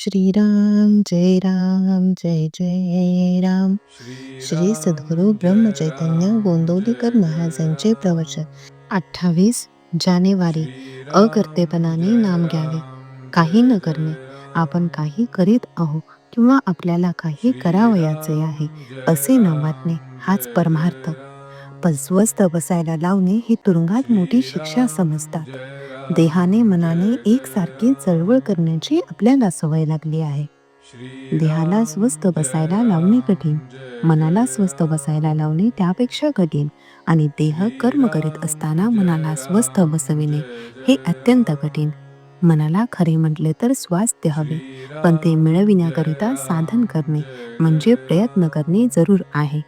श्रीराम जय राम जय जय राम. श्री सद्गुरु ब्रह्मचैतन्य गोंदवलेकर महाराजांचे प्रवचन. 28 जानेवारी. अकर्तेपणाने नाम घ्यावे. काही न करणे. आपण काही करीत आहोत किंवा आपल्याला काही करावयाचे आहे असे न वाटणे हाच परमार्थ. पण स्वस्थ बसायला लावणे ही तुरुंगात मोठी शिक्षा समजतात. देहाने मनाने एकसारखी चळवळ करण्याची आपल्याला सवय लागली आहे. देहाला स्वस्थ बसायला लावणे कठीण, मनाला स्वस्थ बसायला लावणे त्यापेक्षा कठीण आणि देह कर्म करीत असताना मनाला स्वस्थ बसविणे हे अत्यंत कठीण. मनाला खरे म्हटले तर स्वास्थ्य हवे, पण ते मिळविण्याकरिता साधन करणे म्हणजे प्रयत्न करणे जरूर आहे.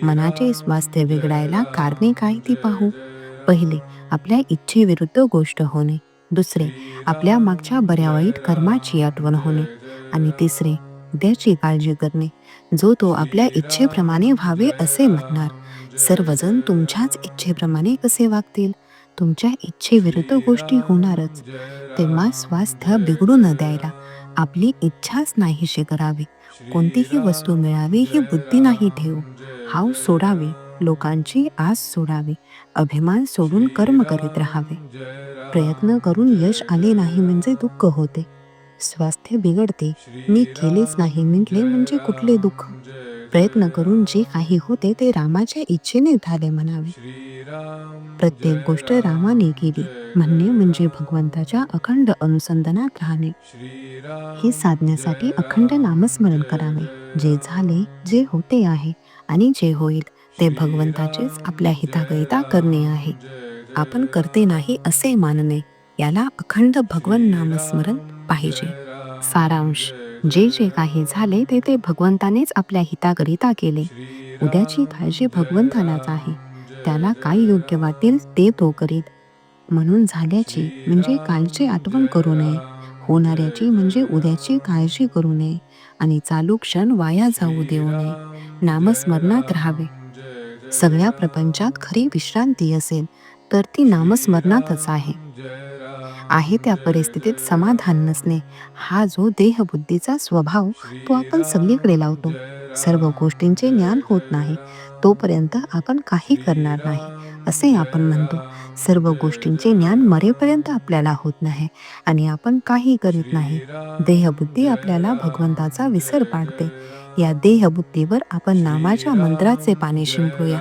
मनाचे स्वास्थ्य बिघडायला कारणे काय ती पाहू. पहिले, आपल्या इच्छेविरुद्ध गोष्ट होणे. दुसरे, आपल्या मागच्या बऱ्या वाईट कर्माची आठवण होणे. आणि तिसरे, उद्याची काळजी करणे. जो तो आपल्या इच्छेप्रमाणे व्हावे असे म्हणणार. सर्वजण तुमच्याच इच्छेप्रमाणे कसे वागतील? तुमच्या इच्छेविरुद्ध गोष्टी होणारच. तेव्हा स्वास्थ्य बिघडू न द्यायला आपली इच्छाच नाहीशी करावी. कोणतीही वस्तू मिळावी ही बुद्धी नाही ठेवू. हाव सोडावी, लोकांची आस सोडावी, अभिमान सोडून कर्म करीत राहावे. प्रयत्न करून यश आले नाही म्हणजे दुःख होते, स्वास्थ्य बिघडते. मी केलेच नाही म्हटले म्हणजे कुठले दुःख. प्रयत्न करून जे काही होते ते रामाच्या इच्छेने झाले म्हणावे. प्रत्येक गोष्ट रामाने केली म्हणणे म्हणजे भगवंताच्या अखंड अनुसंधानात राहणे. हे साधण्यासाठी अखंड नामस्मरण करावे. जे झाले, जे होते आहे आणि जे होईल ते भगवंताचेच आपल्या हिताकरिता करणे आहे. आपण करते नाही असे मानणे, याला अखंड भगवन नामस्मरण पाहिजे. सारांश, जे जे काही झाले ते ते भगवंतानेच आपल्या हिताकरिता केले. उद्याची काळजी भगवंतालाच आहे. त्याला काय योग्य वाटेल ते तो करीत. म्हणून झाल्याची म्हणजे कालची आठवण करू नये, होणाऱ्याची म्हणजे उद्याची काळजी करू नये आणि चालू क्षण वाया जाऊ देऊ नये. नामस्मरणात राहावे. सगळ्या प्रपंचात खरी विश्रांती असेल तर ती नामस्मरणातच आहे. त्या परिस्थितीत समाधान नसणे हा जो देहबुद्धीचा स्वभाव तो आपण सगळीकडे लावतो. सर्व गोष्टींचे ज्ञान होत नाही तोपर्यंत आपण काही करणार नाही असे आपण म्हणतो. सर्व गोष्टींचे ज्ञान मरेपर्यंत आपल्याला होत नाही आणि आपण काही करीत नाही. देहबुद्धी आपल्याला भगवंताचा विसर पाडते. या देहबुद्धीवर आपण नामाच्या मंत्राचे पाणी शिंपडूया,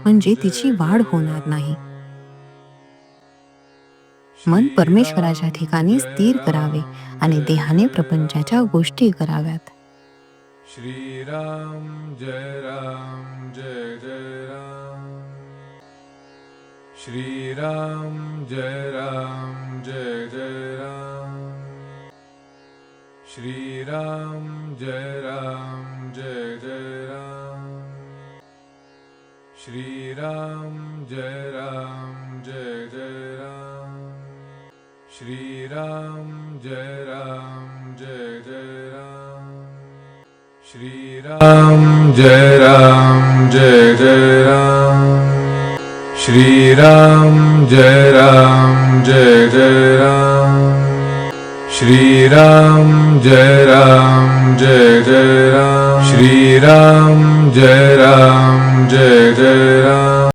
म्हणजे तिची वाढ होणार नाही. मन परमेश्वराच्या ठिकाणी स्थिर करावे आणि देहाने प्रपंचाच्या गोष्टी कराव्यात. श्रीराम जय राम जय जय राम. श्रीराम जय राम जय जय राम. श्रीराम जय राम जय जय राम. श्रीराम जय राम जय जय राम. श्रीराम जय राम जय जय राम. श्रीराम जय राम जय जय राम. श्रीराम जय राम जय जय राम. श्रीराम जय राम जय जय राम. श्रीराम जय राम जय जय राम.